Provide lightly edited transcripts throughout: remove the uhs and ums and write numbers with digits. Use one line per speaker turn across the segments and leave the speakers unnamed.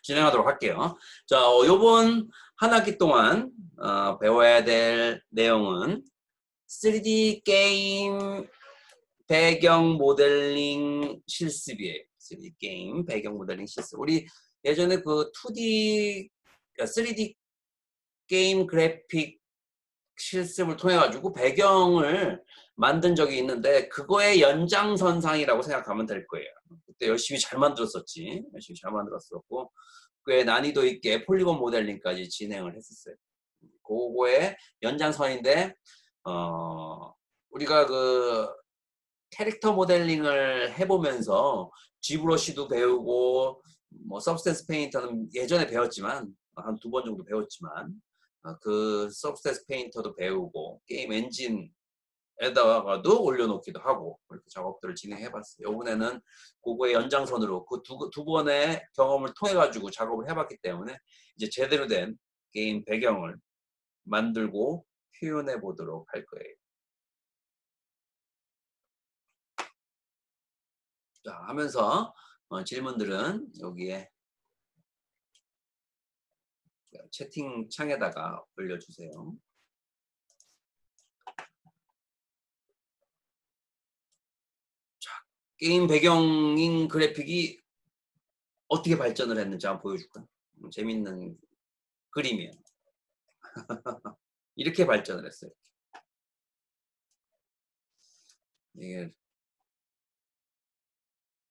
진행하도록 할게요. 자, 요번 한 학기 동안 배워야 될 내용은 3D 게임 배경 모델링 실습이에요. 3D 게임 배경 모델링 실습. 우리 예전에 그 2D, 3D 게임 그래픽 실습을 통해 가지고 배경을 만든 적이 있는데 그거의 연장선상이라고 생각하면 될 거예요. 그때 열심히 잘 만들었었지. 열심히 잘 만들었었고 꽤 난이도 있게 폴리곤 모델링까지 진행을 했었어요. 그거의 연장선인데 우리가 그 캐릭터 모델링을 해보면서 G브러쉬도 배우고 뭐 서브스텐스 페인터는 예전에 배웠지만 한 2번 정도 배웠지만 그 서브스텐스 페인터도 배우고 게임 엔진에다가도 올려놓기도 하고 그렇게 작업들을 진행해봤어요. 이번에는 그거의 연장선으로 그 두 번의 경험을 통해 가지고 작업을 해봤기 때문에 이제 제대로 된 게임 배경을 만들고 표현해 보도록 할 거예요. 자, 하면서 질문들은 여기에 채팅창에다가 올려주세요. 자, 게임 배경인 그래픽이 어떻게 발전을 했는지 한번 보여줄까? 재밌는 그림이에요. 이렇게 발전을 했어요. 이게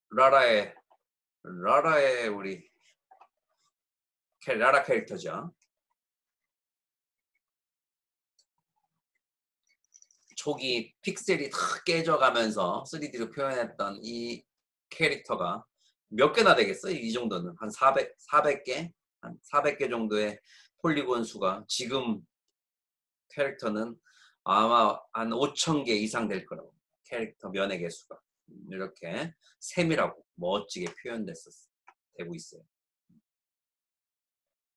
라라의 우리 라라 캐릭터죠. 초기 픽셀이 다 깨져가면서 3D로 표현했던 이 캐릭터가 몇 개나 되겠어요? 이 정도는 한 400개? 한 400개 정도의 폴리곤 수가 지금 캐릭터는 아마 한 5,000개 이상 될 거라고. 캐릭터 면의 개수가 이렇게 세밀하고 멋지게 되고 있어요.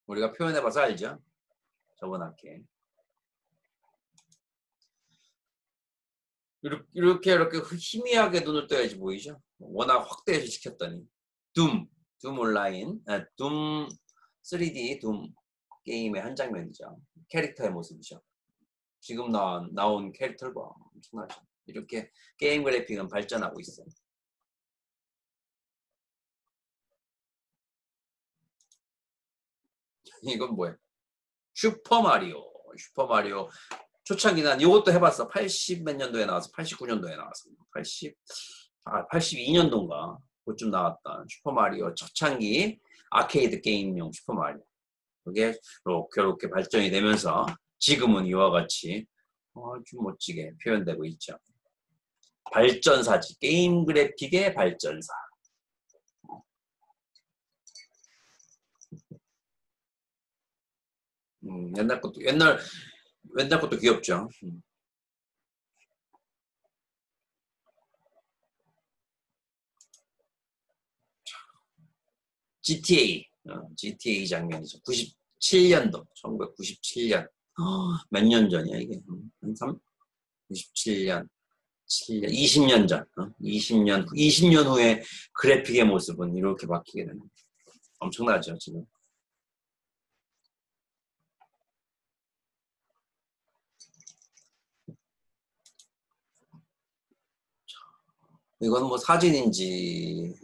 우리가 표현해봐서 알죠? 저번 학기에 이렇게 희미하게 눈을 떠야지 보이죠? 워낙 확대해서 시켰더니 둠 온라인, 둠 3D 둠 게임의 한 장면이죠. 캐릭터의 모습이죠. 지금 나온 캐릭터가 엄청나죠. 이렇게 게임 그래픽은 발전하고 있어요. 이건 뭐야? 슈퍼마리오 초창기 난 이것도 해봤어. 80 몇 년도에 나와서 89년도에 나왔어. 82년도인가 그쯤 나왔던 슈퍼마리오 초창기 아케이드 게임용 슈퍼마리오. 그게 이렇게 발전이 되면서 지금은 이와 같이 아주 멋지게 표현되고 있죠. 발전사지. 게임 그래픽의 발전사. 옛날 것도 귀엽죠. GTA 장면이죠. 97년도, 1997년. 몇 년 전이야 이게? 한 97년, 7년, 20년 전. 20년 후에 그래픽의 모습은 이렇게 바뀌게 되는. 엄청나죠 지금. 이건 뭐 사진인지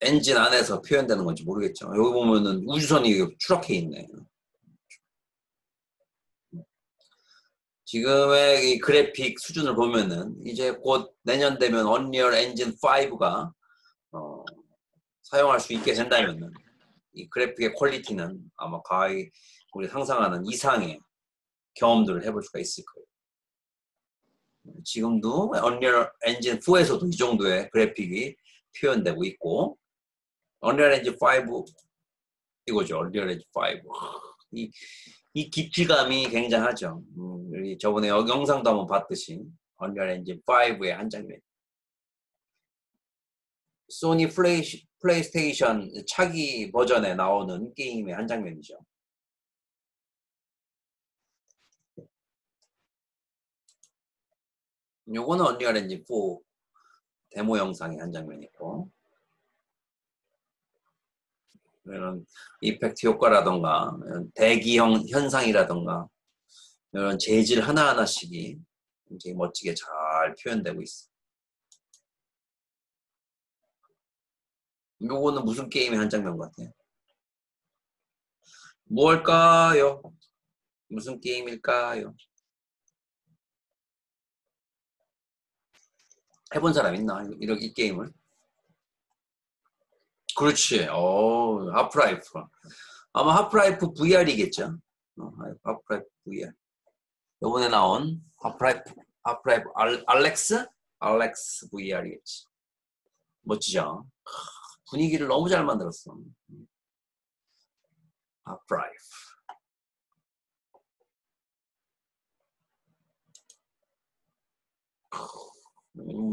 엔진 안에서 표현되는 건지 모르겠죠. 여기 보면은 우주선이 추락해 있네. 지금의 이 그래픽 수준을 보면은 이제 곧 내년 되면 언리얼 엔진 5가 사용할 수 있게 된다면은 이 그래픽의 퀄리티는 아마 거의 우리 상상하는 이상의 경험들을 해볼 수가 있을 거예요. 지금도 언리얼 엔진 4에서도 이 정도의 그래픽이 표현되고 있고 언리얼 엔진 5 이거죠. 언리얼 엔진 5 이 깊이감이 굉장하죠. 우리 저번에 영상도 한번 봤듯이 언리얼 엔진 5의 한 장면. 소니 플레이스테이션 차기 버전에 나오는 게임의 한 장면이죠. 요거는 언리얼 엔진 4 데모 영상의 한 장면이 있고, 이런 이펙트 효과라던가 대기형 현상이라던가 이런 재질 하나하나씩이 굉장히 멋지게 잘 표현되고 있어. 요거는 무슨 게임의 한 장면 같아요? 뭘까요? 무슨 게임일까요? 해본 사람 있나? 이 게임을? 그렇지. 하프라이프. 아마 하프라이프 VR이겠죠? 하프라이프 VR. 요번에 나온 하프라이프 알렉스 VR이겠지. 멋지죠? 분위기를 너무 잘 만들었어. 하프라이프.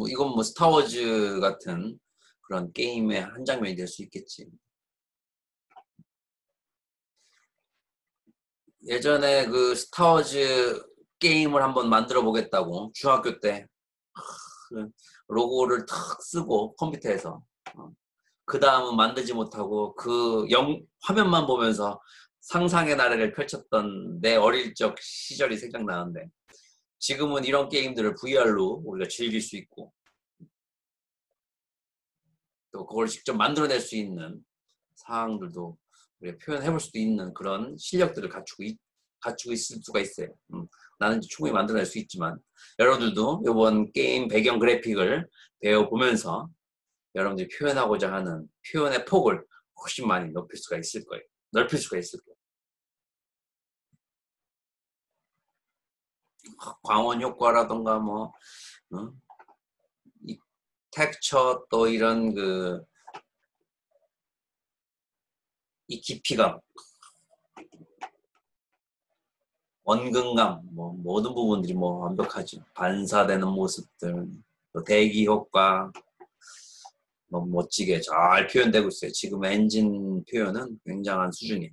이건 뭐 스타워즈 같은 그런 게임의 한 장면이 될 수 있겠지. 예전에 그 스타워즈 게임을 한번 만들어 보겠다고 중학교 때 로고를 탁 쓰고 컴퓨터에서 그 다음은 만들지 못하고 그 화면만 보면서 상상의 나래를 펼쳤던 내 어릴 적 시절이 생각나는데 지금은 이런 게임들을 VR로 우리가 즐길 수 있고 또 그걸 직접 만들어낼 수 있는 사항들도 우리가 표현해볼 수도 있는 그런 실력들을 갖추고 있을 수가 있어요. 나는 충분히 만들어낼 수 있지만 여러분들도 이번 게임 배경 그래픽을 배워보면서 여러분들이 표현하고자 하는 표현의 폭을 훨씬 많이 넓힐 수가 있을 거예요. 광원 효과라던가 뭐 이 텍스처 또 이런 이 깊이감, 원근감, 뭐 모든 부분들이 뭐 완벽하죠. 반사되는 모습들, 또 대기 효과 너무 멋지게 잘 표현되고 있어요. 지금 엔진 표현은 굉장한 수준이에요.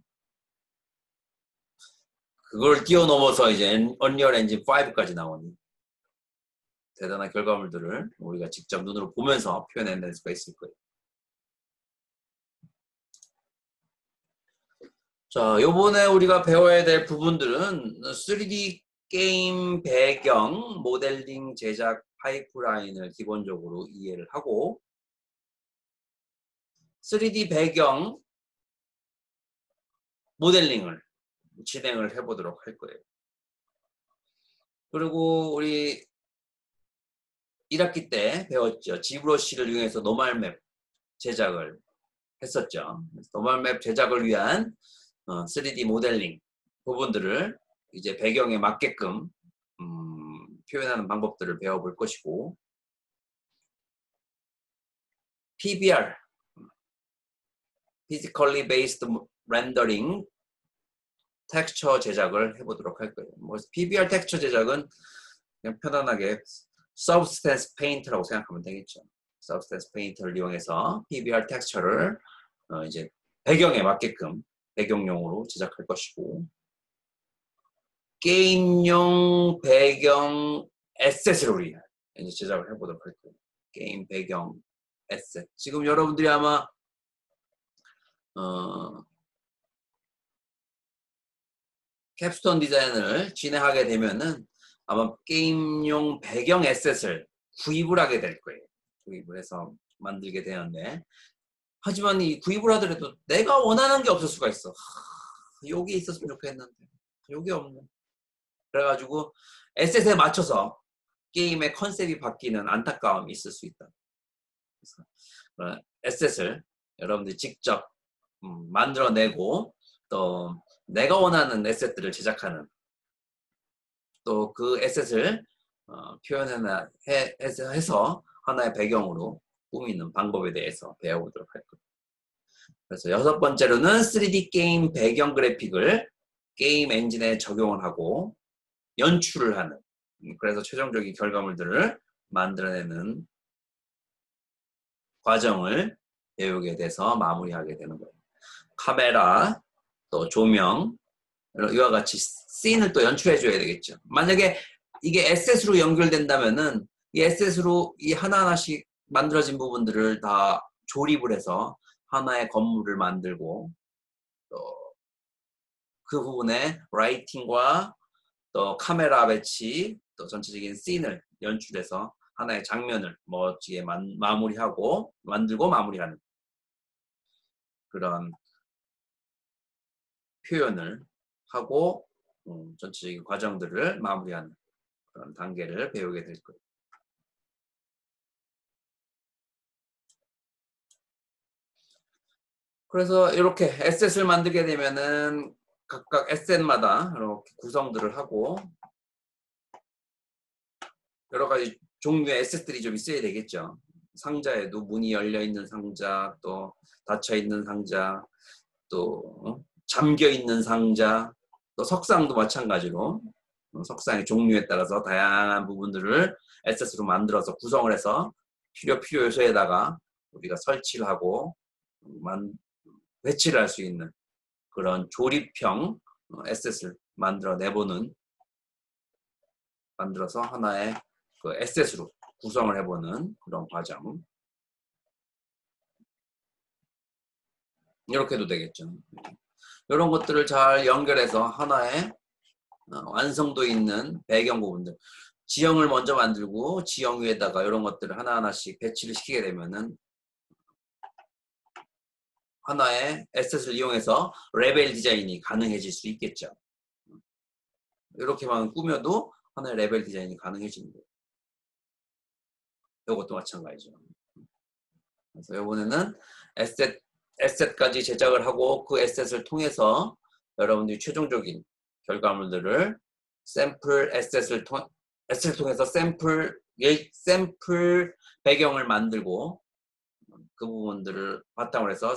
그걸 뛰어넘어서 이제 언리얼 엔진 5까지 나오니 대단한 결과물들을 우리가 직접 눈으로 보면서 표현해낼 수가 있을 거예요. 자, 요번에 우리가 배워야 될 부분들은 3D 게임 배경 모델링 제작 파이프라인을 기본적으로 이해를 하고 3D 배경 모델링을 진행을 해보도록 할 거예요. 그리고 우리 1학기 때 배웠죠. 지브러시를 이용해서 노멀맵 제작을 했었죠. 노멀맵 제작을 위한 3D 모델링 부분들을 이제 배경에 맞게끔 표현하는 방법들을 배워볼 것이고 PBR Physically Based Rendering 텍스처 제작을 해보도록 할 거예요. 뭐 PBR 텍스처 제작은 그냥 편안하게 Substance Paint라고 생각하면 되겠죠. Substance Paint를 이용해서 PBR 텍스처를 이제 배경에 맞게끔 배경용으로 제작할 것이고 게임용 배경 에셋을 우리 이제 제작을 해보도록 할 거예요. 게임 배경 에셋. 지금 여러분들이 아마 캡스톤 디자인을 진행하게 되면은 아마 게임용 배경 에셋을 구입을 하게 될 거예요. 구입을 해서 만들게 되는데 하지만 이 구입을 하더라도 내가 원하는 게 없을 수가 있어. 여기 있었으면 좋겠는데 여기 없네. 그래가지고 에셋에 맞춰서 게임의 컨셉이 바뀌는 안타까움이 있을 수 있다. 그래서 에셋을 여러분들이 직접 만들어내고 또 내가 원하는 에셋들을 제작하는 또 그 에셋을 표현해서 하나의 배경으로 꾸미는 방법에 대해서 배워보도록 할 거예요. 그래서 6번째로는 3D 게임 배경 그래픽을 게임 엔진에 적용을 하고 연출을 하는 그래서 최종적인 결과물들을 만들어내는 과정을 배우게 돼서 마무리하게 되는 거예요. 카메라, 또 조명, 이와 같이 씬을 또 연출해줘야 되겠죠. 만약에 이게 에셋으로 연결된다면은 이 에셋으로 이 하나하나씩 만들어진 부분들을 다 조립을 해서 하나의 건물을 만들고 또 그 부분에 라이팅과 또 카메라 배치 또 전체적인 씬을 연출해서 하나의 장면을 멋지게 마무리하고 만들고 마무리하는 그런 표현을 하고 전체적인 과정들을 마무리하는 그런 단계를 배우게 될 거예요. 그래서 이렇게 에셋을 만들게 되면은 각각 에셋마다 이렇게 구성들을 하고 여러 가지 종류의 에셋들이 좀 있어야 되겠죠. 상자에도 문이 열려 있는 상자, 또 닫혀 있는 상자, 또 잠겨 있는 상자, 또 석상도 마찬가지로 석상의 종류에 따라서 다양한 부분들을 에셋으로 만들어서 구성을 해서 필요 요소에다가 우리가 설치를 하고 배치를 할 수 있는 그런 조립형 에셋을 만들어서 하나의 그 에셋으로 구성을 해보는 그런 과정. 이렇게 해도 되겠죠. 이런 것들을 잘 연결해서 하나의 완성도 있는 배경 부분들. 지형을 먼저 만들고 지형 위에다가 이런 것들을 하나하나씩 배치를 시키게 되면은 하나의 에셋을 이용해서 레벨 디자인이 가능해질 수 있겠죠. 이렇게만 꾸며도 하나의 레벨 디자인이 가능해지는 거예요. 이것도 마찬가지죠. 그래서 이번에는 에셋까지 제작을 하고 그 에셋을 통해서 여러분들이 최종적인 결과물들을 에셋을 통해서 샘플 배경을 만들고 그 부분들을 바탕으로 해서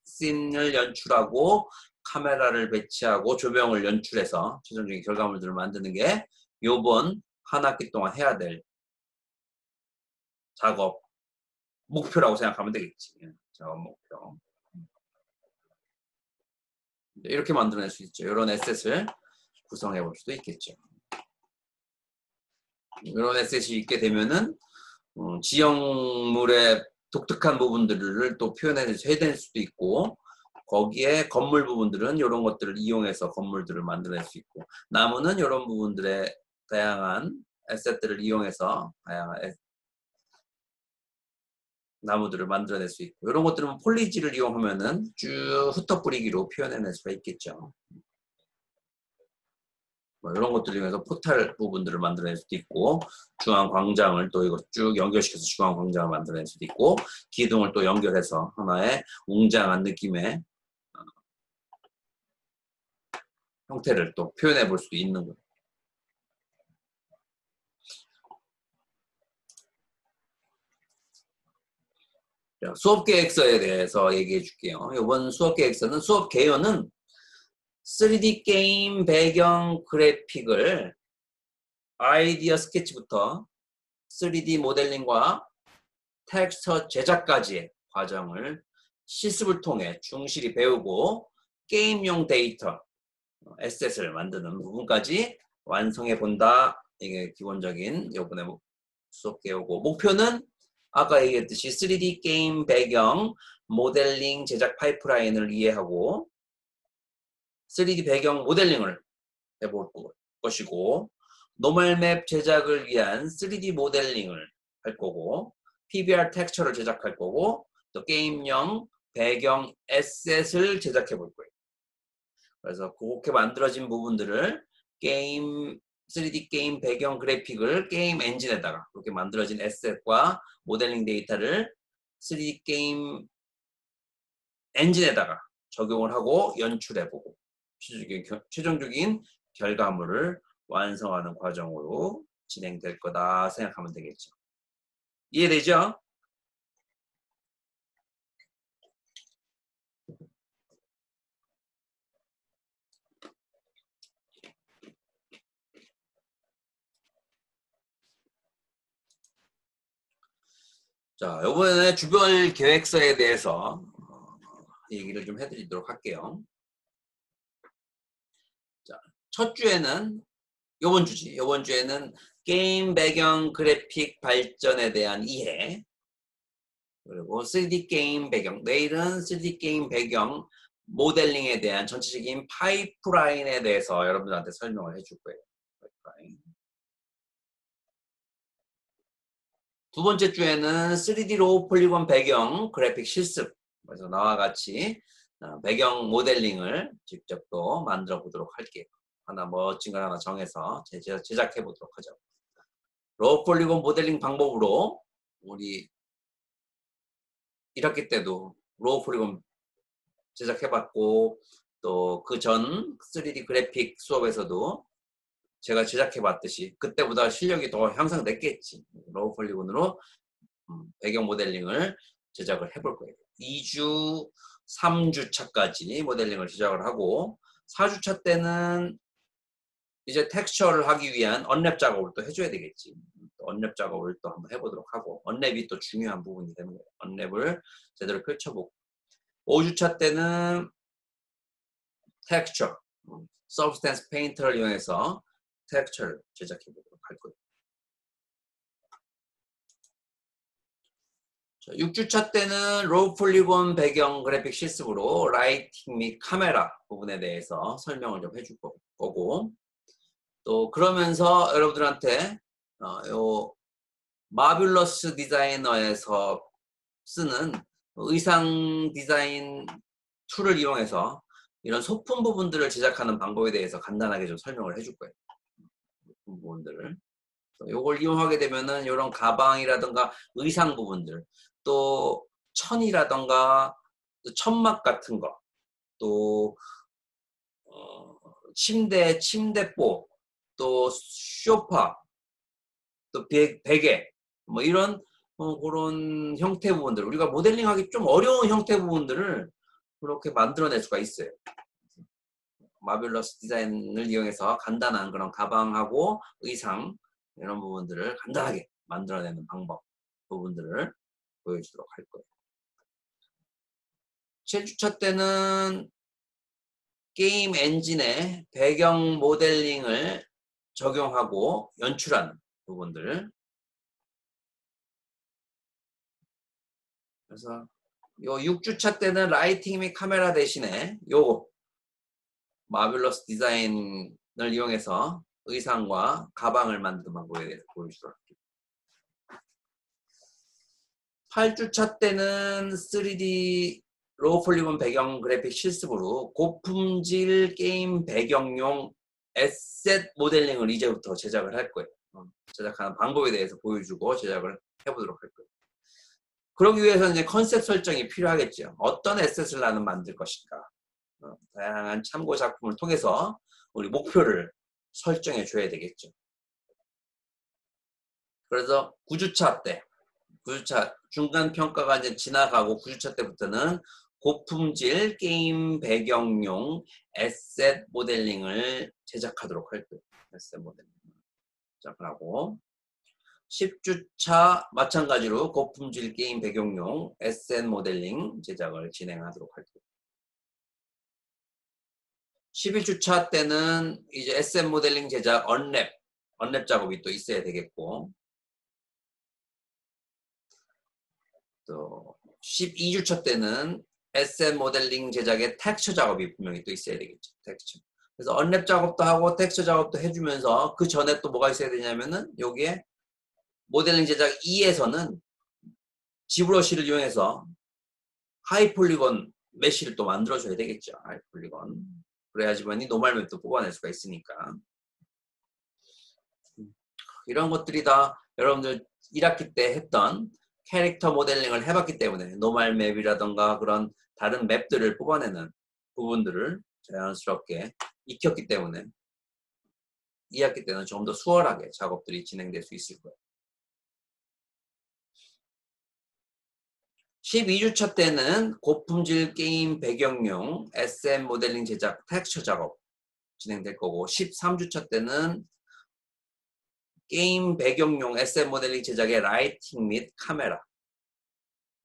씬을 연출하고 카메라를 배치하고 조명을 연출해서 최종적인 결과물들을 만드는 게 이번 한 학기 동안 해야 될 작업 목표라고 생각하면 되겠지. 작업 목표. 이렇게 만들어낼 수 있죠. 이런 에셋을 구성해 볼 수도 있겠죠. 이런 에셋이 있게 되면은 지형물의 독특한 부분들을 또 표현해낼 수도 있고 거기에 건물 부분들은 이런 것들을 이용해서 건물들을 만들어낼 수 있고 나무는 이런 부분들의 다양한 에셋들을 이용해서 다양한 나무들을 만들어낼 수 있고 이런 것들은 폴리지를 이용하면은 쭉 흩어뿌리기로 표현해낼 수가 있겠죠. 뭐 이런 것들을 이용해서 포탈 부분들을 만들어낼 수도 있고 중앙 광장을 또 이거 쭉 연결시켜서 중앙 광장을 만들어낼 수도 있고 기둥을 또 연결해서 하나의 웅장한 느낌의 형태를 또 표현해 볼 수도 있는 거예요. 수업 계획서에 대해서 얘기해 줄게요. 이번 수업 계획서는 수업 개요는 3D 게임 배경 그래픽을 아이디어 스케치부터 3D 모델링과 텍스처 제작까지의 과정을 실습을 통해 충실히 배우고 게임용 데이터, 에셋을 만드는 부분까지 완성해 본다. 이게 기본적인 이번에 수업 개요고 목표는 아까 얘기했듯이 3D 게임 배경 모델링 제작 파이프라인을 이해하고 3D 배경 모델링을 해볼 것이고 노멀맵 제작을 위한 3D 모델링을 할 거고 PBR 텍스처를 제작할 거고 또 게임용 배경 에셋을 제작해 볼 거예요. 그래서 그렇게 만들어진 부분들을 3D 게임 배경 그래픽을 게임 엔진에다가 그렇게 만들어진 에셋과 모델링 데이터를 3D 게임 엔진에다가 적용을 하고 연출해보고 최종적인 결과물을 완성하는 과정으로 진행될 거다 생각하면 되겠죠. 이해되죠? 자, 이번에 주별 계획서에 대해서 얘기를 좀 해드리도록 할게요. 자, 첫 주에는 이번 주에는 게임 배경 그래픽 발전에 대한 이해, 그리고 3D 게임 배경. 내일은 3D 게임 배경 모델링에 대한 전체적인 파이프라인에 대해서 여러분들한테 설명을 해줄 거예요. 파이프라인. 두 번째 주에는 3D 로우 폴리곤 배경 그래픽 실습. 그래서 나와 같이 배경 모델링을 직접 또 만들어 보도록 할게요. 하나 멋진 걸 하나 정해서 제작해 보도록 하죠. 로우 폴리곤 모델링 방법으로 우리 1학기 때도 로우 폴리곤 제작해봤고 또 그 전 3D 그래픽 수업에서도 제가 제작해봤듯이 그때보다 실력이 더 향상됐겠지. 로우 폴리곤으로 배경 모델링을 제작을 해볼 거예요. 2주, 3주차까지 모델링을 제작을 하고 4주차 때는 이제 텍스처를 하기 위한 언랩 작업을 또 해줘야 되겠지. 언랩 작업을 또 한번 해보도록 하고 언랩이 또 중요한 부분이 되는 거예요. 언랩을 제대로 펼쳐보고 5주차 때는 텍스처, 서브스탠스 페인터를 이용해서 텍스처를 제작해보도록 할 거예요. 6주차 때는 로우 폴리곤 배경 그래픽 실습으로 라이팅 및 카메라 부분에 대해서 설명을 좀 해줄 거고 또 그러면서 여러분들한테 요 마뷸러스 디자이너에서 쓰는 의상 디자인 툴을 이용해서 이런 소품 부분들을 제작하는 방법에 대해서 간단하게 좀 설명을 해줄 거예요. 소품 부분들을. 요걸 이용하게 되면은 이런 가방이라든가 의상 부분들, 또 천이라든가 또 천막 같은 거, 또 침대뽀, 또 소파, 또 베개, 뭐 이런 그런 형태 부분들, 우리가 모델링하기 좀 어려운 형태 부분들을 그렇게 만들어낼 수가 있어요. 마뷸러스 디자인을 이용해서 간단한 그런 가방하고 의상 이런 부분들을 간단하게 만들어내는 방법 부분들을 보여주도록 할 거예요. 7주차 때는 게임 엔진에 배경 모델링을 적용하고 연출하는 부분들. 그래서 요 6주차 때는 라이팅 및 카메라 대신에 요거 마뷸러스 디자인을 이용해서 의상과 가방을 만드는 방법에 대해서 보여주도록 할게요. 8주차 때는 3D 로우 폴리곤 배경 그래픽 실습으로 고품질 게임 배경용 에셋 모델링을 이제부터 제작을 할 거예요. 제작하는 방법에 대해서 보여주고 제작을 해보도록 할 거예요. 그러기 위해서는 이제 컨셉 설정이 필요하겠죠. 어떤 에셋을 나는 만들 것인가. 다양한 참고 작품을 통해서 우리 목표를 설정해 줘야 되겠죠. 그래서 9주차 때, 9주차 중간 평가가 이제 지나가고 9주차 때부터는 고품질 게임 배경용 에셋 모델링을 제작하도록 할 거예요. 에셋 모델링 제작을 하고 10주차 마찬가지로 고품질 게임 배경용 에셋 모델링 제작을 진행하도록 할 거예요. 11주차 때는 이제 에셋 모델링 제작 언랩 작업이 또 있어야 되겠고 또 12주차 때는 에셋 모델링 제작의 텍스처 작업이 분명히 또 있어야 되겠죠. 텍스처. 그래서 언랩 작업도 하고 텍스처 작업도 해주면서 그 전에 또 뭐가 있어야 되냐면은 여기에 모델링 제작 2에서는 지브러시를 이용해서 하이폴리건 메쉬를 또 만들어줘야 되겠죠. 하이폴리건. 그래야지만이 노멀맵도 뽑아낼 수가 있으니까. 이런 것들이 다 여러분들 1학기 때 했던 캐릭터 모델링을 해봤기 때문에 노멀맵이라던가 그런 다른 맵들을 뽑아내는 부분들을 자연스럽게 익혔기 때문에 2학기 때는 좀 더 수월하게 작업들이 진행될 수 있을 거예요. 12주차 때는 고품질 게임 배경용 SM 모델링 제작 텍스처 작업 진행될 거고 13주차 때는 게임 배경용 SM 모델링 제작의 라이팅 및 카메라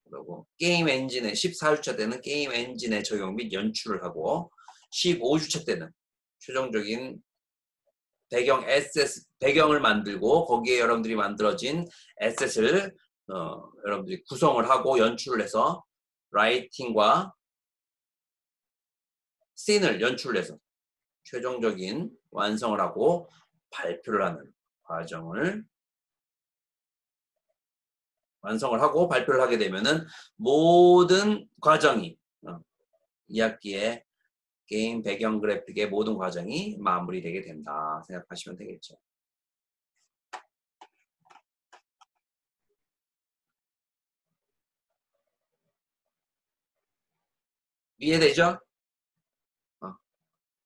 그리고 게임 엔진의 14주차 때는 게임 엔진의 적용 및 연출을 하고 15주차 때는 최종적인 배경을 만들고 거기에 여러분들이 만들어진 에셋을 여러분들이 구성을 하고 연출을 해서 라이팅과 씬을 연출해서 최종적인 완성을 하고 발표를 하는 과정을 완성을 하고 발표를 하게 되면은 모든 과정이 2학기에 게임 배경 그래픽의 모든 과정이 마무리되게 된다 생각하시면 되겠죠. 이해되죠?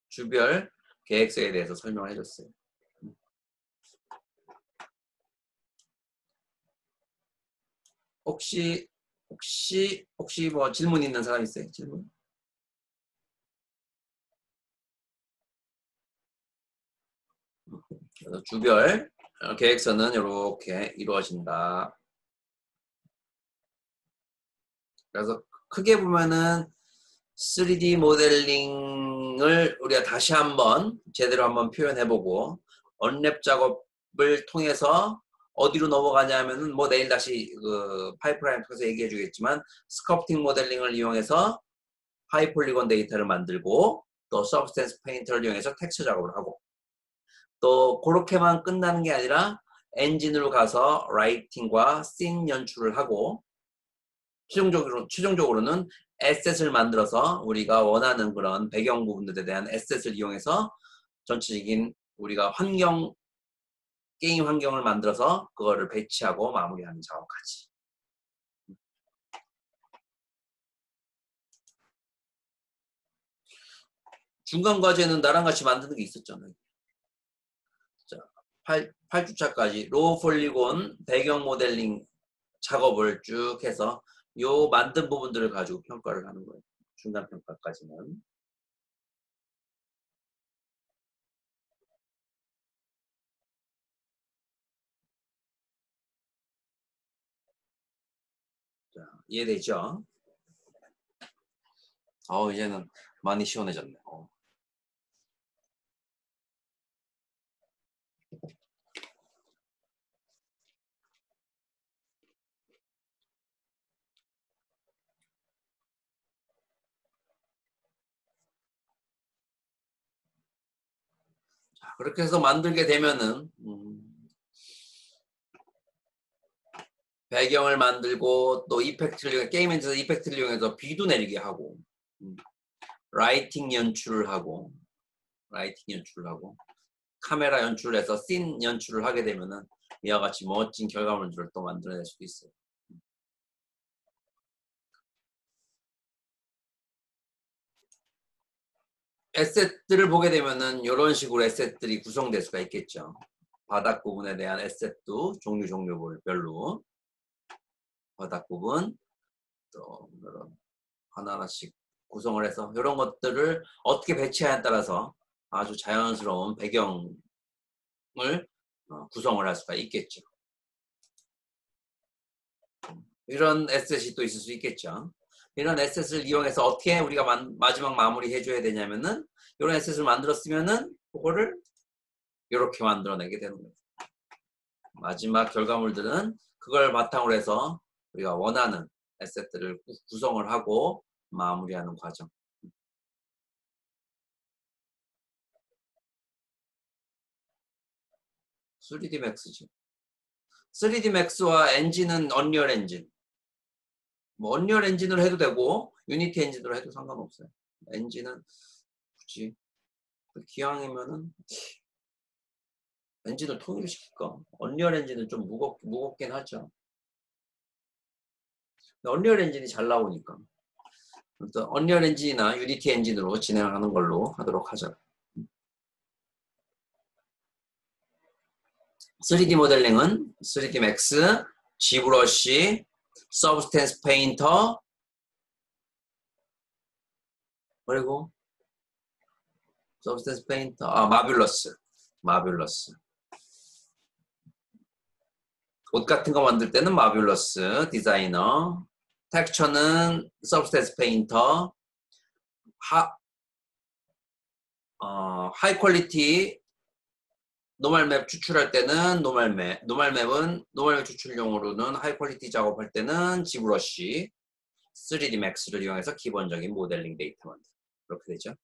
주별 계획서에 대해서 설명을 해줬어요. 혹시 뭐 질문 있는 사람 있어요? 질문? 그래서 주별 계획서는 이렇게 이루어진다. 그래서 크게 보면은 3D 모델링을 우리가 다시 한번 제대로 한번 표현해보고 언랩 작업을 통해서 어디로 넘어가냐면은 뭐 내일 다시 그 파이프라인 통해서 얘기해 주겠지만 스컬프팅 모델링을 이용해서 하이 폴리곤 데이터를 만들고 또 서브스텐스 페인터를 이용해서 텍스처 작업을 하고 또 그렇게만 끝나는 게 아니라 엔진으로 가서 라이팅과 씬 연출을 하고 최종적으로는 에셋을 만들어서 우리가 원하는 그런 배경 부분들에 대한 에셋을 이용해서 전체적인 우리가 게임 환경을 만들어서 그거를 배치하고 마무리하는 작업까지. 중간 과제는 나랑 같이 만드는 게 있었잖아요. 자, 8주차까지 로우 폴리곤 배경 모델링 작업을 쭉 해서 요 만든 부분들을 가지고 평가를 하는 거예요. 중간 평가까지는. 자, 이해되죠? 이제는 많이 시원해졌네. 자, 그렇게 해서 만들게 되면은 배경을 만들고 또 이펙트를 게임 엔진에서 이펙트를 이용해서 비도 내리게 하고 라이팅 연출을 하고 카메라 연출을 해서 씬 연출을 하게 되면은 이와 같이 멋진 결과물들을 또 만들어낼 수도 있어요. 에셋들을 보게 되면은 이런 식으로 에셋들이 구성될 수가 있겠죠. 바닥 부분에 대한 에셋도 종류별로 바닥 부분 또 이런 하나하나씩 구성을 해서 이런 것들을 어떻게 배치하냐에 따라서 아주 자연스러운 배경을 구성을 할 수가 있겠죠. 이런 에셋이 또 있을 수 있겠죠. 이런 에셋을 이용해서 어떻게 우리가 마지막 마무리 해줘야 되냐면은 이런 에셋을 만들었으면은 그거를 이렇게 만들어내게 되는 거예요. 마지막 결과물들은 그걸 바탕으로 해서 우리가 원하는 에셋들을 구성을 하고 마무리하는 과정. 3D Max지. 3D Max와 엔진은 언리얼 엔진. 뭐 언리얼 엔진으로 해도 되고 유니티 엔진으로 해도 상관없어요. 엔진은 굳이 기왕이면은 엔진을 통일시킬까? 언리얼 엔진은 좀 무겁긴 하죠. 언리얼 엔진이 잘 나오니까. 언리얼 엔진이나 유니티 엔진으로 진행하는 걸로 하도록 하죠. 3D 모델링은 3D Max, Gbrush, Substance Painter 그리고 Substance Painter, 마뷸러스. 옷 같은 거 만들 때는 마뷸러스 디자이너. 텍스처는 Substance Painter. 하이 퀄리티 노멀맵 추출할 때는 노멀맵은 노멀맵 추출용으로는 하이 퀄리티 작업할 때는 지브러시 3D 맥스를 이용해서 기본적인 모델링 데이터 만들. 그렇게 되죠.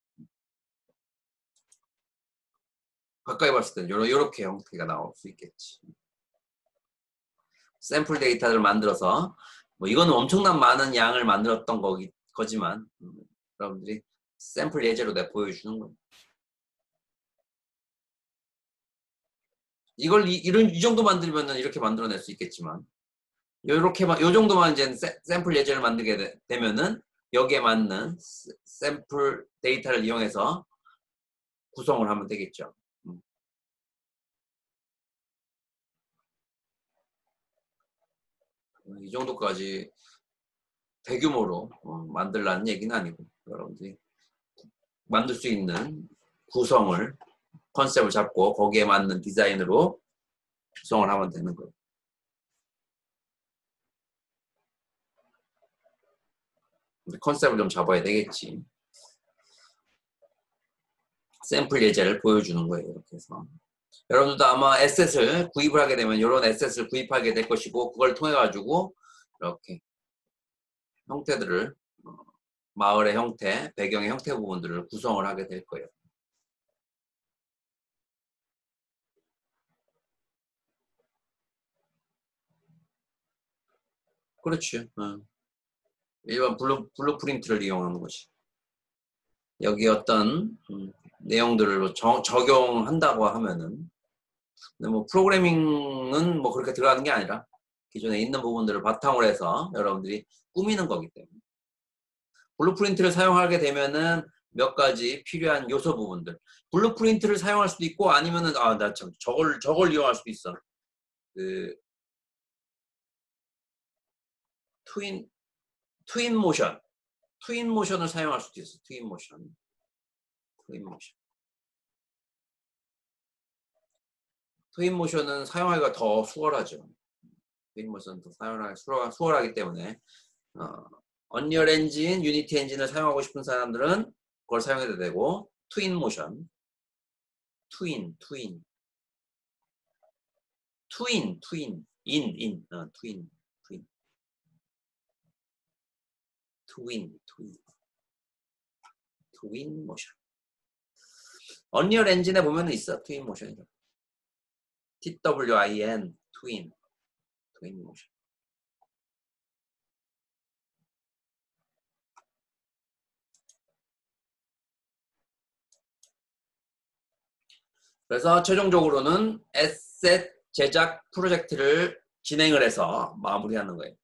가까이 봤을 때는 이렇게 형태가 나올 수 있겠지. 샘플 데이터를 만들어서 뭐 이거는 엄청난 많은 양을 만들었던 거지만 여러분들이 샘플 예제로 내가 보여주는 거예요. 이걸 이 정도 만들면은 이렇게 만들어낼 수 있겠지만 요 정도만 이제 샘플 예제를 만들게 되면은 여기에 맞는 샘플 데이터를 이용해서 구성을 하면 되겠죠. 이 정도까지 대규모로 만들라는 얘기는 아니고 여러분들이 만들 수 있는 구성을 컨셉을 잡고 거기에 맞는 디자인으로 구성을 하면 되는 거예요. 컨셉을 좀 잡아야 되겠지. 샘플 예제를 보여주는 거예요. 이렇게 해서. 여러분들도 아마 에셋을 구입을 하게 되면 이런 에셋을 구입하게 될 것이고 그걸 통해 가지고 이렇게 형태들을 마을의 형태, 배경의 형태 부분들을 구성을 하게 될 거예요. 그렇지. 일반 블루프린트를 이용하는 거지. 여기 어떤 내용들을 적용한다고 하면은 근데 뭐 프로그래밍은 뭐 그렇게 들어가는 게 아니라 기존에 있는 부분들을 바탕으로 해서 여러분들이 꾸미는 거기 때문에 블루프린트를 사용하게 되면은 몇 가지 필요한 요소 부분들 블루프린트를 사용할 수도 있고 아니면은 나 참 저걸 이용할 수도 있어. 그 트윈 모션을 사용할 수도 있어. 트윈 모션. 트윈 모션은 사용하기가 더 수월하죠. 트윈 모션은 더 사용하기 수월하기 때문에 언리얼 엔진, 유니티 엔진을 사용하고 싶은 사람들은 그걸 사용해도 되고 트윈 모션, 트윈, 트윈 모션. 언리얼 엔진에 보면은 있어. 트윈 모션이라고. TWIN, 트윈 모션. 그래서 최종적으로는 에셋 제작 프로젝트를 진행을 해서 마무리하는 거예요.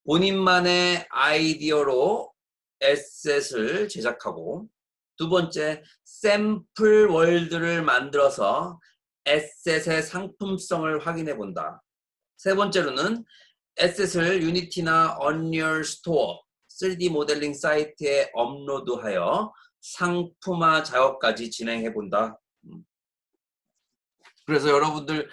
본인만의 아이디어로 에셋을 제작하고 두 번째 샘플 월드를 만들어서 에셋의 상품성을 확인해 본다. 세 번째로는 에셋을 유니티나 언리얼 스토어 3D 모델링 사이트에 업로드하여 상품화 작업까지 진행해 본다. 그래서 여러분들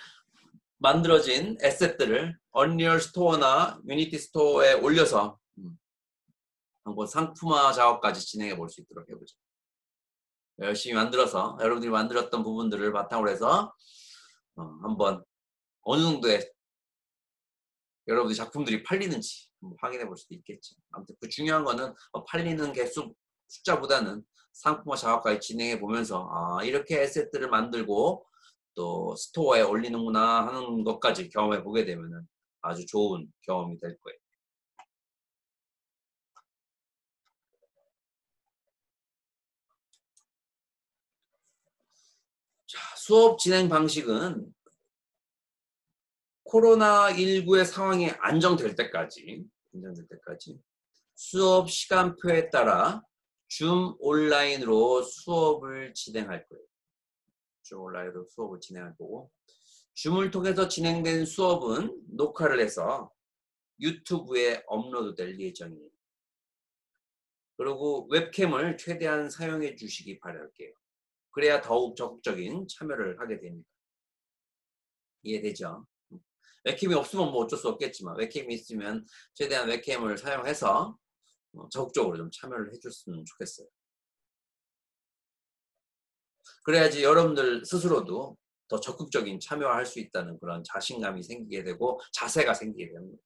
만들어진 에셋들을 언리얼 스토어나 유니티 스토어에 올려서 한번 상품화 작업까지 진행해 볼 수 있도록 해보죠. 열심히 만들어서 여러분들이 만들었던 부분들을 바탕으로 해서 한번 어느 정도의 여러분들 작품들이 팔리는지 확인해 볼 수도 있겠죠. 아무튼 그 중요한 거는 팔리는 개수 숫자보다는 상품화 작업까지 진행해 보면서 이렇게 에셋들을 만들고 또 스토어에 올리는구나 하는 것까지 경험해 보게 되면 아주 좋은 경험이 될 거예요. 자, 수업 진행 방식은 코로나19의 상황이 안정될 때까지 수업 시간표에 따라 줌 온라인으로 수업을 진행할 거예요. 줌 온라인으로 수업을 진행할 거고 줌을 통해서 진행된 수업은 녹화를 해서 유튜브에 업로드될 예정이에요. 그리고 웹캠을 최대한 사용해 주시기 바랄게요. 그래야 더욱 적극적인 참여를 하게 됩니다. 이해되죠? 웹캠이 없으면 뭐 어쩔 수 없겠지만 웹캠이 있으면 최대한 웹캠을 사용해서 적극적으로 좀 참여를 해줬으면 좋겠어요. 그래야지 여러분들 스스로도 더 적극적인 참여할 수 있다는 그런 자신감이 생기게 되고 자세가 생기게 됩니다.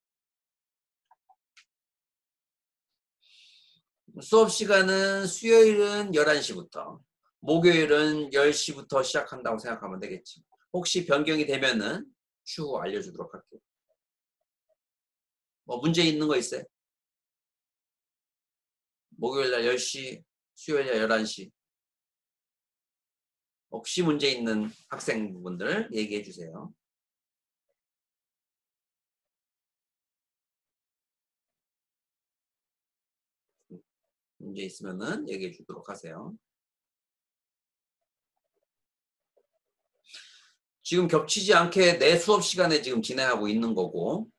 수업 시간은 수요일은 11시부터 목요일은 10시부터 시작한다고 생각하면 되겠지. 혹시 변경이 되면은 추후 알려주도록 할게요. 뭐 문제 있는 거 있어요? 목요일 날 10시, 수요일 날 11시. 혹시 문제 있는 학생분들 얘기해 주세요. 문제 있으면은 얘기해 주도록 하세요. 지금 겹치지 않게 내 수업 시간에 지금 진행하고 있는 거고,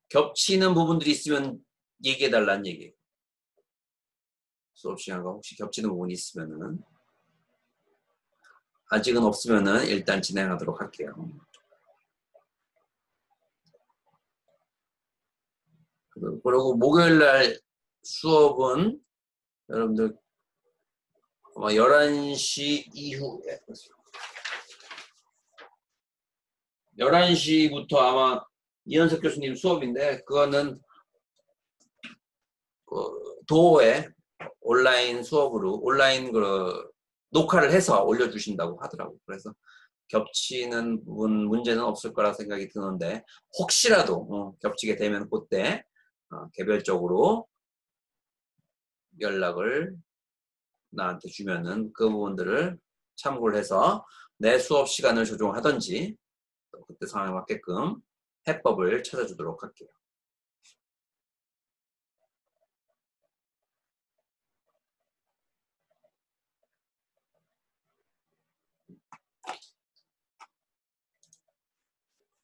겹치는 부분들이 있으면 얘기해 달라는 얘기예요. 수업 시간과 혹시 겹치는 부분이 있으면은, 아직은 없으면은 일단 진행하도록 할게요. 그리고 목요일 날 수업은 여러분들 아마 11시 이후에 11시부터 아마 이현석 교수님 수업인데 그거는 도어에 온라인 수업으로 온라인 녹화를 해서 올려주신다고 하더라고요. 그래서 겹치는 부분 문제는 없을 거라 생각이 드는데 혹시라도 겹치게 되면 그때 개별적으로 연락을 나한테 주면은 그 부분들을 참고를 해서 내 수업 시간을 조정하든지 그때 상황에 맞게끔 해법을 찾아주도록 할게요.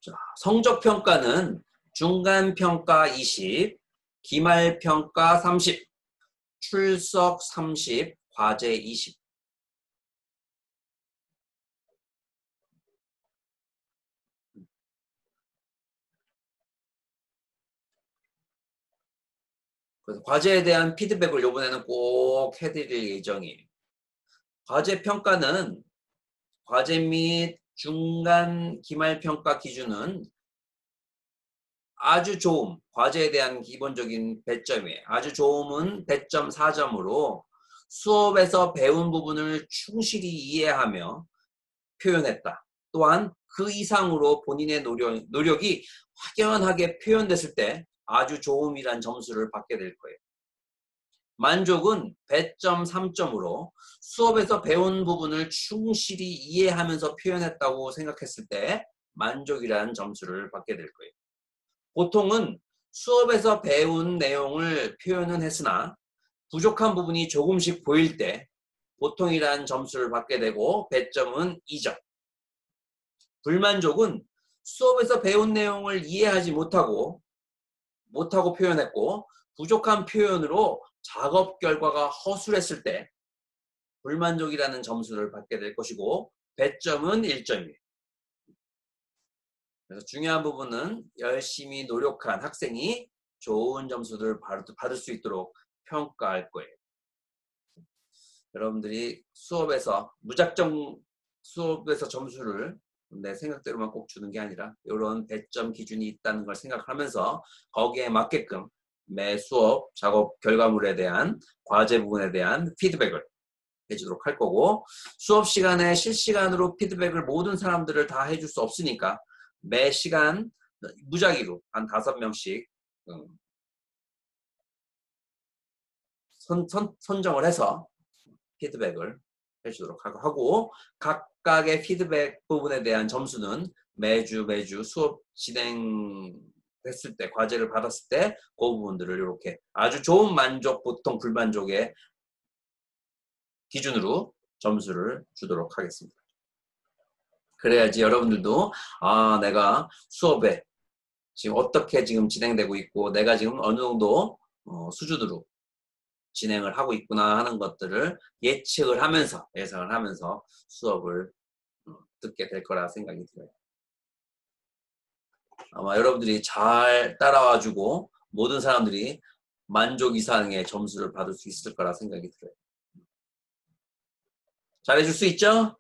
자, 성적평가는 중간평가 20, 기말평가 30, 출석 30, 과제 20. 그래서 과제에 대한 피드백을 이번에는 꼭 해드릴 예정이에요. 과제 평가는 과제 및 중간 기말평가 기준은 아주 좋음, 과제에 대한 기본적인 배점이에요. 아주 좋음은 배점 4점으로 수업에서 배운 부분을 충실히 이해하며 표현했다. 또한 그 이상으로 본인의 노력이 확연하게 표현됐을 때 아주 좋음이란 점수를 받게 될 거예요. 만족은 배점 3점으로 수업에서 배운 부분을 충실히 이해하면서 표현했다고 생각했을 때 만족이라는 점수를 받게 될 거예요. 보통은 수업에서 배운 내용을 표현은 했으나 부족한 부분이 조금씩 보일 때 보통이라는 점수를 받게 되고 배점은 2점. 불만족은 수업에서 배운 내용을 이해하지 못하고 표현했고 부족한 표현으로 작업 결과가 허술했을 때 불만족이라는 점수를 받게 될 것이고 배점은 1점이에요. 그래서 중요한 부분은 열심히 노력한 학생이 좋은 점수를 받을 수 있도록 평가할 거예요. 여러분들이 수업에서 무작정 수업에서 점수를 내 생각대로만 꼭 주는 게 아니라 이런 배점 기준이 있다는 걸 생각하면서 거기에 맞게끔 매 수업 작업 결과물에 대한 과제 부분에 대한 피드백을 해주도록 할 거고 수업 시간에 실시간으로 피드백을 모든 사람들을 다 해줄 수 없으니까 매 시간 무작위로 한 5명씩 선정을 해서 피드백을 해주도록 하고 각각의 피드백 부분에 대한 점수는 매주 수업 진행했을 때 과제를 받았을 때 그 부분들을 이렇게 아주 좋은 만족, 보통 불만족의 기준으로 점수를 주도록 하겠습니다. 그래야지 여러분들도 내가 수업에 지금 어떻게 지금 진행되고 있고 내가 지금 어느 정도 수준으로 진행을 하고 있구나 하는 것들을 예측을 하면서 예상을 하면서 수업을 듣게 될 거라 생각이 들어요. 아마 여러분들이 잘 따라와주고 모든 사람들이 만족 이상의 점수를 받을 수 있을 거라 생각이 들어요. 잘해줄 수 있죠?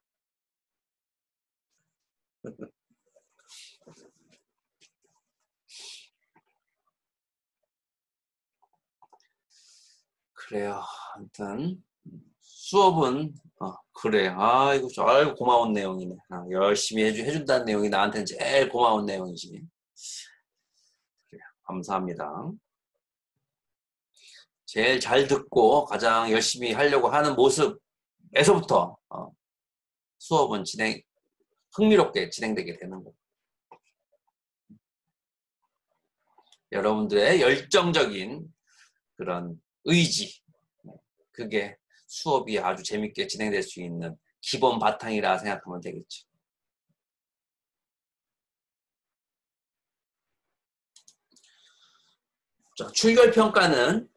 그래요. 아무튼 수업은 그래. 아이고 아이고 고마운 내용이네. 열심히 해준다는 내용이 나한테는 제일 고마운 내용이지. 그래, 감사합니다. 제일 잘 듣고 가장 열심히 하려고 하는 모습에서부터 수업은 흥미롭게 진행되게 되는 거고. 여러분들의 열정적인 그런 의지, 그게 수업이 아주 재밌게 진행될 수 있는 기본 바탕이라 생각하면 되겠죠. 자, 출결평가는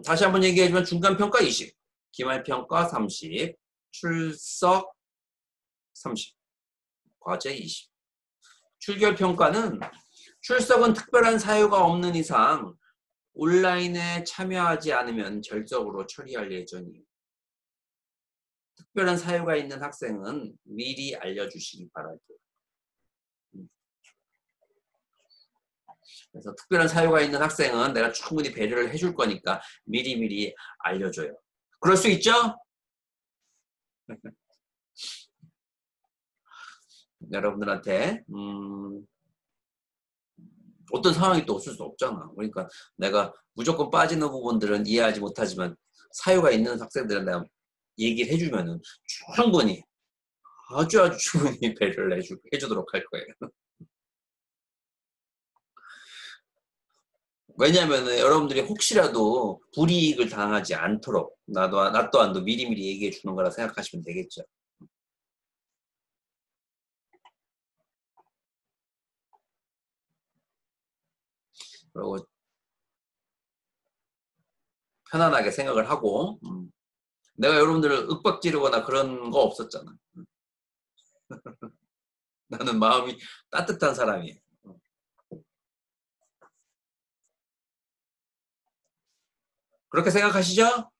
다시 한번 얘기하지만 중간평가 20, 기말평가 30, 출석 30, 과제 20. 출결평가는 출석은 특별한 사유가 없는 이상 온라인에 참여하지 않으면 절적으로 처리할 예정이에요. 특별한 사유가 있는 학생은 미리 알려주시기 바랄게요. 그래서 특별한 사유가 있는 학생은 내가 충분히 배려를 해줄 거니까 미리미리 알려줘요. 그럴 수 있죠? 여러분들한테 어떤 상황이 또 없을 수 없잖아. 그러니까 내가 무조건 빠지는 부분들은 이해하지 못하지만 사유가 있는 학생들은 내가 얘기를 해주면은 충분히 아주 충분히 배려를 해주도록 할 거예요. 왜냐하면 여러분들이 혹시라도 불이익을 당하지 않도록 나 또한도 미리미리 얘기해 주는 거라 생각하시면 되겠죠. 그리고 편안하게 생각을 하고 내가 여러분들을 윽박지르거나 그런 거 없었잖아. 나는 마음이 따뜻한 사람이에요. 그렇게 생각하시죠?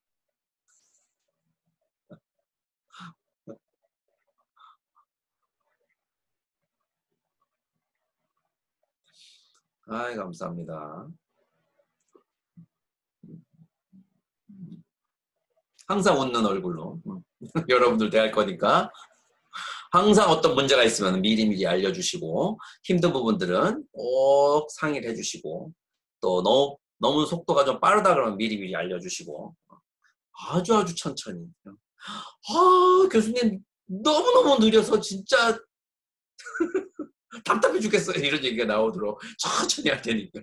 아이, 감사합니다. 항상 웃는 얼굴로 여러분들 대할 거니까 항상 어떤 문제가 있으면 미리미리 알려주시고 힘든 부분들은 꼭 상의를 해주시고 또 너무 속도가 좀 빠르다 그러면 미리미리 알려주시고 아주 천천히 교수님 너무너무 느려서 진짜 답답해 죽겠어요 이런 얘기가 나오도록 천천히 할 테니까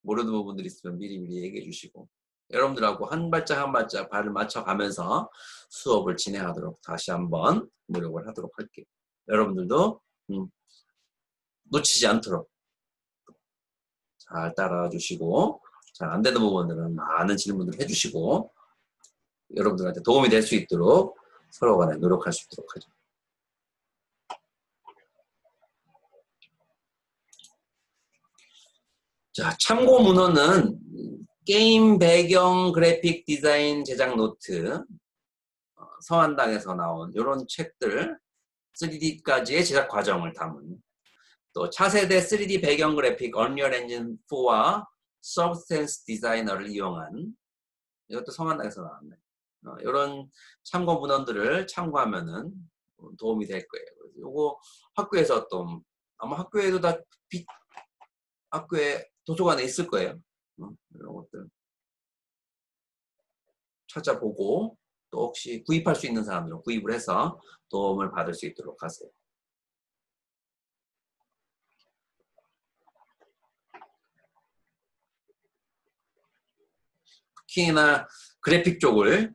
모르는 부분들이 있으면 미리미리 얘기해 주시고 여러분들하고 한 발짝 한 발짝 발을 맞춰가면서 수업을 진행하도록 다시 한번 노력을 하도록 할게요. 여러분들도 놓치지 않도록 잘 따라와 주시고 잘 안 되는 부분들은 많은 질문을 해주시고 여러분들한테 도움이 될 수 있도록 서로 간에 노력할 수 있도록 하죠. 자, 참고 문헌은 게임 배경 그래픽 디자인 제작 노트 서한당에서 나온 이런 책들 3D까지의 제작 과정을 담은 또 차세대 3D 배경 그래픽 언리얼 엔진 4와 서브스텐스 디자이너를 이용한 이것도 서한당에서 나왔네. 이런 참고 문헌들을 참고하면은 도움이 될 거예요. 요거 학교에서 또 아마 학교에도 학교에 도서관에 있을 거예요. 이런 것들 찾아보고 또 혹시 구입할 수 있는 사람들은 구입을 해서 도움을 받을 수 있도록 하세요. 특히나 그래픽 쪽을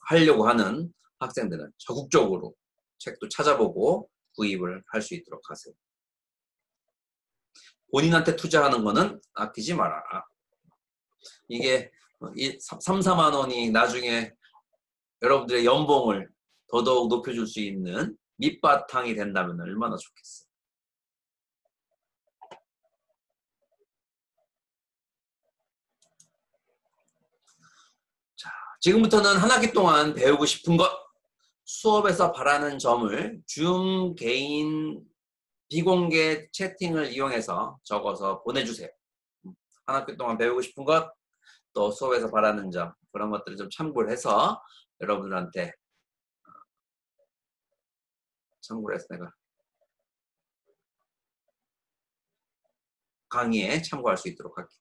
하려고 하는 학생들은 적극적으로 책도 찾아보고 구입을 할 수 있도록 하세요. 본인한테 투자하는 거는 아끼지 말아라. 이게 3, 4만 원이 나중에 여러분들의 연봉을 더더욱 높여줄 수 있는 밑바탕이 된다면 얼마나 좋겠어요. 자, 지금부터는 한 학기 동안 배우고 싶은 것, 수업에서 바라는 점을 줌 개인 비공개 채팅을 이용해서 적어서 보내주세요. 한 학기 동안 배우고 싶은 것, 또 수업에서 바라는 점, 그런 것들을 좀 참고를 해서 여러분들한테 참고를 해서 내가 강의에 참고할 수 있도록 할게요.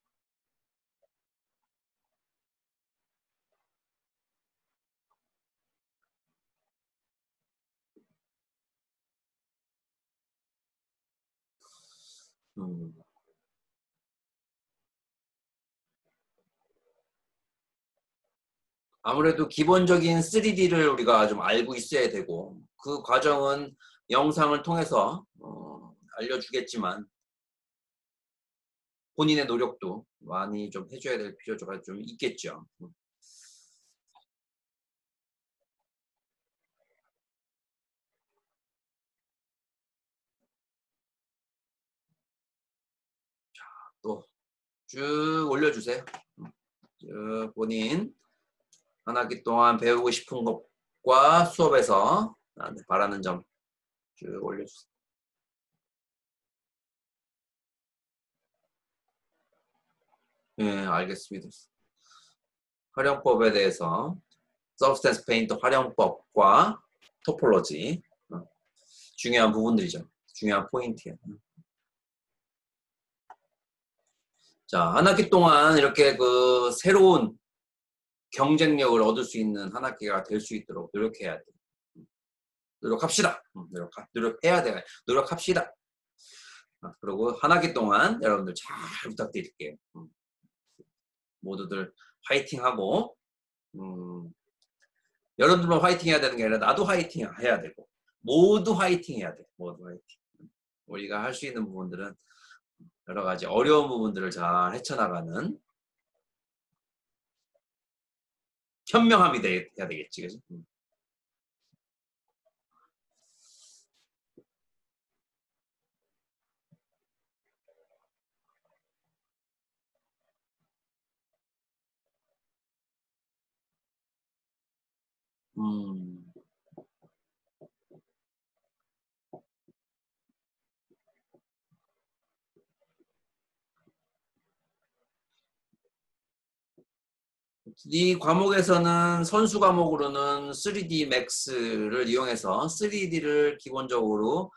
아무래도 기본적인 3D를 우리가 좀 알고 있어야 되고 그 과정은 영상을 통해서 알려주겠지만 본인의 노력도 많이 좀 해줘야 될 필요가 좀 있겠죠. 또 쭉 올려주세요. 쭉 본인 한 학기 동안 배우고 싶은 것과 수업에서 나한테 바라는 점 쭉 올려주세요. 네, 알겠습니다. 활용법에 대해서 서브스텐스 페인트 활용법과 토폴로지 중요한 부분들이죠. 중요한 포인트예요. 자, 한 학기 동안 이렇게 그 새로운 경쟁력을 얻을 수 있는 한 학기가 될 수 있도록 노력해야 돼. 노력합시다. 노력해야 돼. 노력합시다. 그리고 한 학기 동안 여러분들 잘 부탁드릴게요. 모두들 화이팅하고 여러분들만 화이팅 해야 되는 게 아니라 나도 화이팅 해야 되고 모두 화이팅 해야 돼. 모두 화이팅. 우리가 할 수 있는 부분들은 여러 가지 어려운 부분들을 잘 헤쳐나가는 현명함이 돼야 되겠지. 그죠? 이 과목에서는 선수 과목으로는 3D Max를 이용해서 3D를 기본적으로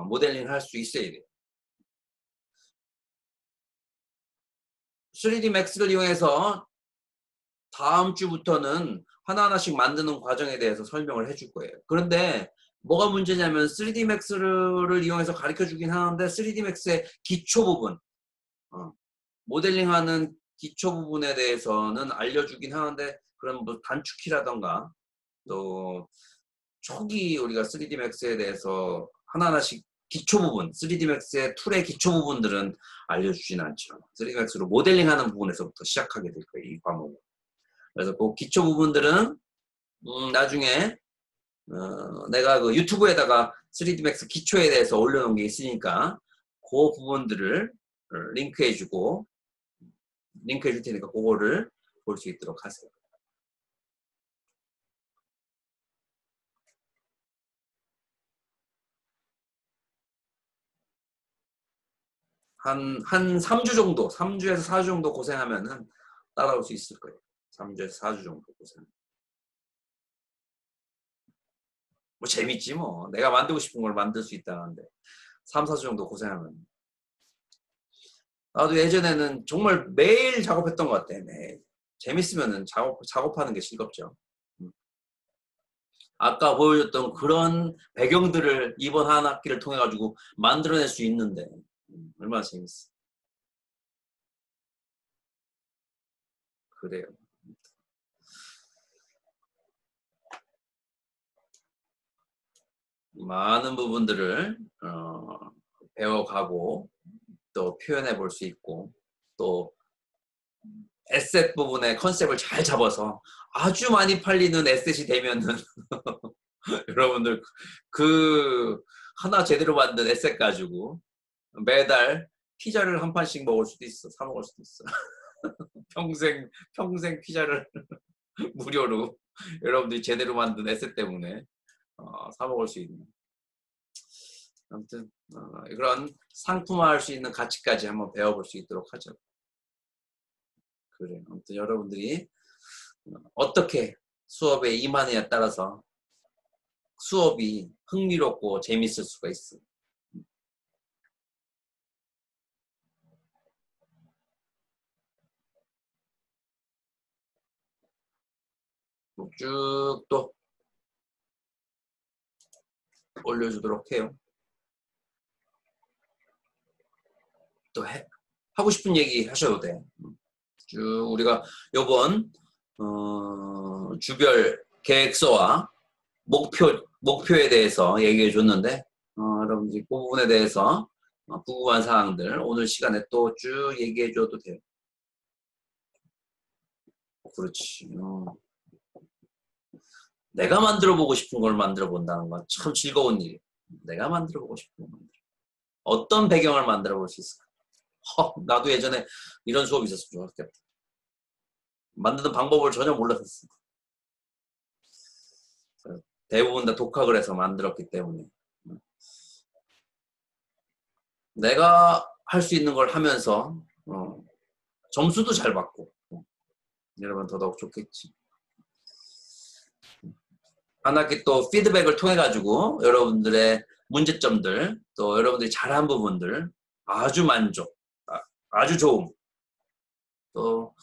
모델링 할 수 있어야 돼요. 3D Max를 이용해서 다음 주부터는 하나하나씩 만드는 과정에 대해서 설명을 해줄 거예요. 그런데 뭐가 문제냐면 3D Max를 이용해서 가르쳐 주긴 하는데 3D Max의 기초 부분, 모델링하는 기초 부분에 대해서는 알려주긴 하는데 그런 뭐 단축키라던가 또 초기 우리가 3D Max에 대해서 하나하나씩 기초 부분, 3D Max의 툴의 기초 부분들은 알려주진 않죠. 3D Max로 모델링하는 부분에서부터 시작하게 될 거예요, 이 과목은. 그래서 그 기초 부분들은 나중에 내가 그 유튜브에다가 3D Max 기초에 대해서 올려놓은 게 있으니까 그 부분들을 링크해주고 링크해줄 테니까 그거를 볼 수 있도록 하세요. 한 3주 정도, 3주에서 4주 정도 고생하면은 따라올 수 있을 거예요. 3주에서 4주 정도 고생. 뭐 재밌지 뭐. 내가 만들고 싶은 걸 만들 수 있다는데 3, 4주 정도 고생하면. 나도 예전에는 정말 매일 작업했던 것 같아. 매일. 재밌으면은 작업하는 게 즐겁죠. 아까 보여줬던 그런 배경들을 이번 한 학기를 통해 가지고 만들어낼 수 있는데 얼마나 재밌어. 그래요. 많은 부분들을 배워가고 또 표현해 볼 수 있고 또 에셋 부분의 컨셉을 잘 잡아서 아주 많이 팔리는 에셋이 되면은 여러분들 그 하나 제대로 만든 에셋 가지고 매달 피자를 한 판씩 먹을 수도 있어. 사 먹을 수도 있어. 평생 피자를 무료로 여러분들이 제대로 만든 에세 때문에 사 먹을 수 있는. 아무튼 그런 상품화할 수 있는 가치까지 한번 배워볼 수 있도록 하죠. 그래. 아무튼 여러분들이 어떻게 수업에 임하느냐에 따라서 수업이 흥미롭고 재밌을 수가 있어. 쭉 또 올려주도록 해요. 또 하고 싶은 얘기 하셔도 돼. 쭉 우리가 요번 주별 계획서와 목표에 대해서 얘기해 줬는데 여러분들이 그 부분에 대해서 궁금한 사항들 오늘 시간에 또 쭉 얘기해 줘도 돼요. 그렇지. 내가 만들어 보고 싶은 걸 만들어 본다는 건 참 즐거운 일이에요. 내가 만들어 보고 싶은 걸 만들어. 어떤 배경을 만들어 볼 수 있을까? 나도 예전에 이런 수업이 있었으면 좋겠다. 만드는 방법을 전혀 몰랐었어. 대부분 다 독학을 해서 만들었기 때문에 내가 할 수 있는 걸 하면서 점수도 잘 받고 여러분 더더욱 좋겠지. 한 학기 또 피드백을 통해 가지고 여러분들의 문제점들 또 여러분들이 잘한 부분들 아주 만족, 아주 좋음 또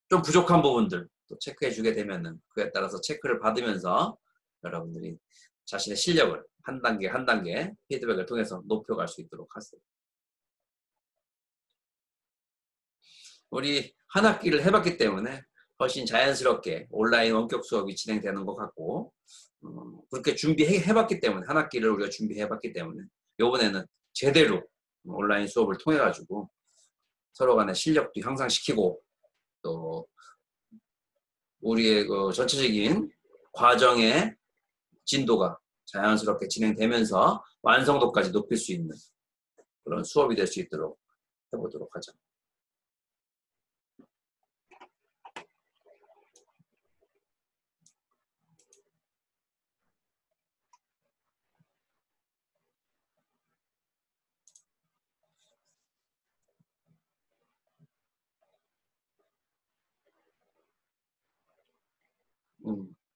좀 부족한 부분들 또 체크해 주게 되면은 그에 따라서 체크를 받으면서 여러분들이 자신의 실력을 한 단계 한 단계 피드백을 통해서 높여갈 수 있도록 하세요. 우리 한 학기를 해봤기 때문에 훨씬 자연스럽게 온라인 원격 수업이 진행되는 것 같고 그렇게 준비해봤기 때문에 한 학기를 우리가 준비해봤기 때문에 이번에는 제대로 온라인 수업을 통해 가지고 서로 간의 실력도 향상시키고 또 우리의 그 전체적인 과정의 진도가 자연스럽게 진행되면서 완성도까지 높일 수 있는 그런 수업이 될 수 있도록 해보도록 하죠.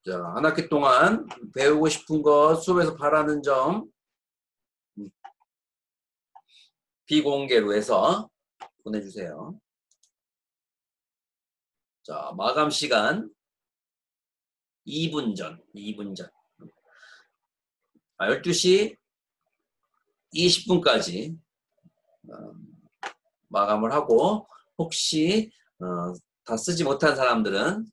자, 한 학기 동안 배우고 싶은 것, 수업에서 바라는 점 비공개로 해서 보내주세요. 자, 마감 시간 2분 전. 12시 20분까지 마감을 하고 혹시 다 쓰지 못한 사람들은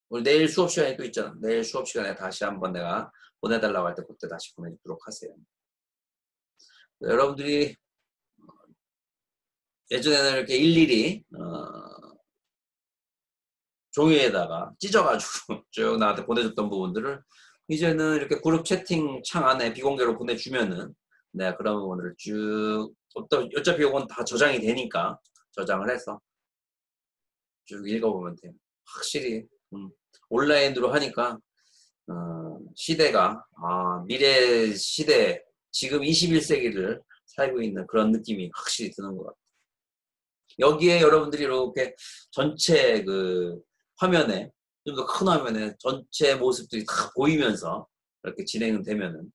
우리 내일 수업 시간이 또 있잖아. 내일 수업 시간에 다시 한번 내가 보내달라고 할 때 그때 다시 보내주도록 하세요. 여러분들이 예전에는 이렇게 일일이 종이에다가 찢어가지고 쭉 나한테 보내줬던 부분들을 이제는 이렇게 그룹 채팅 창 안에 비공개로 보내주면은 내가 그런 부분들을 쭉 어차피 이건 다 저장이 되니까 저장을 해서 쭉 읽어보면 돼요. 확실히 온라인으로 하니까 시대가 미래 시대 지금 21세기를 살고 있는 그런 느낌이 확실히 드는 것 같아요. 여기에 여러분들이 이렇게 전체 그 화면에 좀 더 큰 화면에 전체 모습들이 다 보이면서 이렇게 진행은 되면은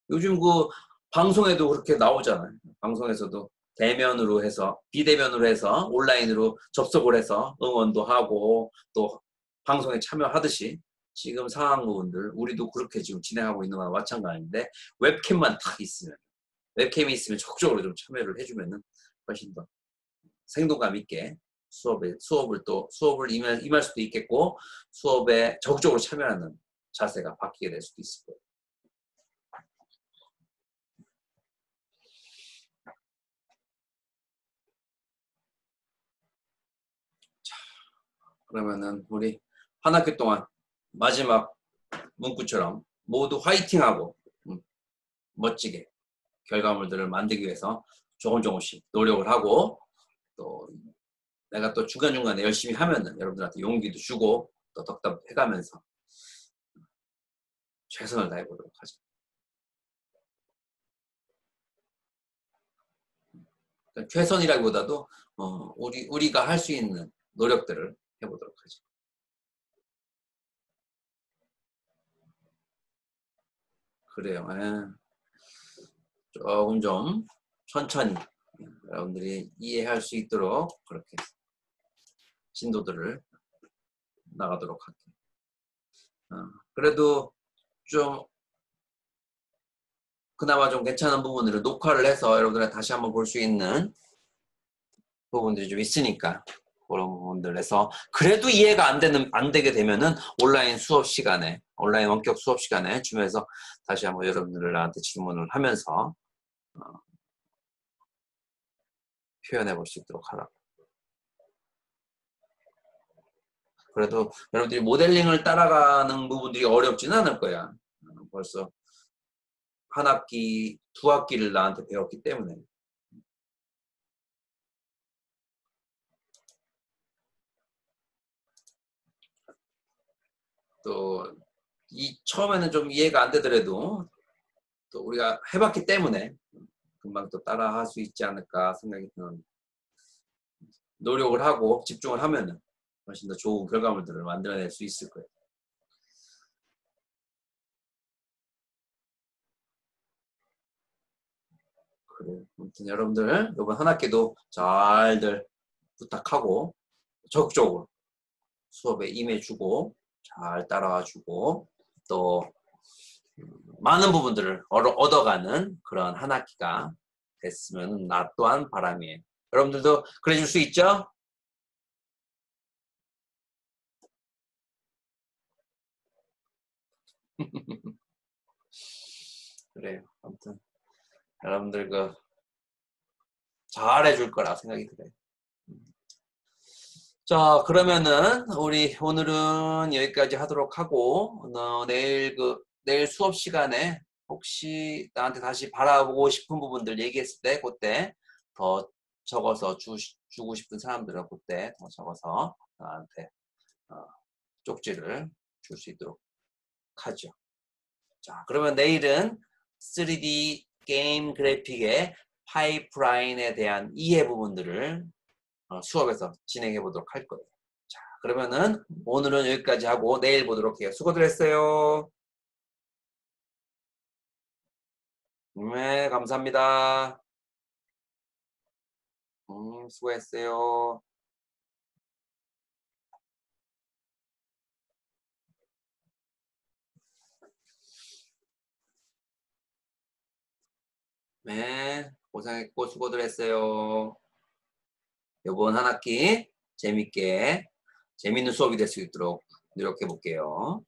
요즘 그 방송에도 그렇게 나오잖아요. 방송에서도 대면으로 해서 비대면으로 해서 온라인으로 접속을 해서 응원도 하고 또 방송에 참여하듯이 지금 상황 부분들 우리도 그렇게 지금 진행하고 있는 거와 마찬가지인데 웹캠만 딱 있으면 웹캠이 있으면 적극적으로 좀 참여를 해주면은 훨씬 더 생동감 있게 수업을 임할 수도 있겠고 수업에 적극적으로 참여하는 자세가 바뀌게 될 수도 있을 거예요. 자, 그러면은 우리 한 학기 동안 마지막 문구처럼 모두 화이팅하고 멋지게 결과물들을 만들기 위해서 조금씩 노력을 하고 또 내가 또 중간중간에 열심히 하면은 여러분들한테 용기도 주고 또 덕담해가면서 최선을 다해보도록 하죠. 그러니까 최선이라기보다도 우리가 할 수 있는 노력들을 해보도록 하죠. 그래요. 조금 좀 천천히 여러분들이 이해할 수 있도록 그렇게 진도들을 나가도록 할게요. 그래도 좀 그나마 좀 괜찮은 부분들을 녹화를 해서 여러분들이 다시 한번 볼 수 있는 부분들이 좀 있으니까 그런 부분들에서 그래도 이해가 안 되게 되면은 온라인 수업 시간에 온라인 원격 수업 시간에 주면서 다시 한번 여러분들한테 질문을 하면서 표현해 볼 수 있도록 하라고. 그래도 여러분들이 모델링을 따라가는 부분들이 어렵지는 않을 거야. 벌써 한 학기, 두 학기를 나한테 배웠기 때문에. 또 처음에는 좀 이해가 안 되더라도 또 우리가 해봤기 때문에 금방 또 따라 할 수 있지 않을까 생각이 드는, 노력을 하고 집중을 하면은 훨씬 더 좋은 결과물들을 만들어낼 수 있을 거예요. 그래요. 아무튼 여러분들 이번 한 학기도 잘들 부탁하고 적극적으로 수업에 임해주고 잘 따라와주고 또 많은 부분들을 얻어가는 그런 한 학기가 됐으면 나 또한 바람이에요. 여러분들도 그래줄 수 있죠? 그래요. 아무튼 여러분들 잘해줄 거라 생각이 들어요. 자, 그러면은 우리 오늘은 여기까지 하도록 하고 내일 수업 시간에 혹시 나한테 다시 바라보고 싶은 부분들 얘기했을 때 그때 더 적어서 주고 싶은 사람들은 그때 더 적어서 나한테 쪽지를 줄 수 있도록 하죠. 자, 그러면 내일은 3D 게임 그래픽의 파이프라인에 대한 이해 부분들을 수업에서 진행해 보도록 할 거예요. 자, 그러면은 오늘은 여기까지 하고 내일 보도록 해요. 수고들 했어요. 네, 감사합니다. 수고했어요. 네, 고생했고 수고들 했어요. 이번 한 학기 재밌는 수업이 될 수 있도록 노력해 볼게요.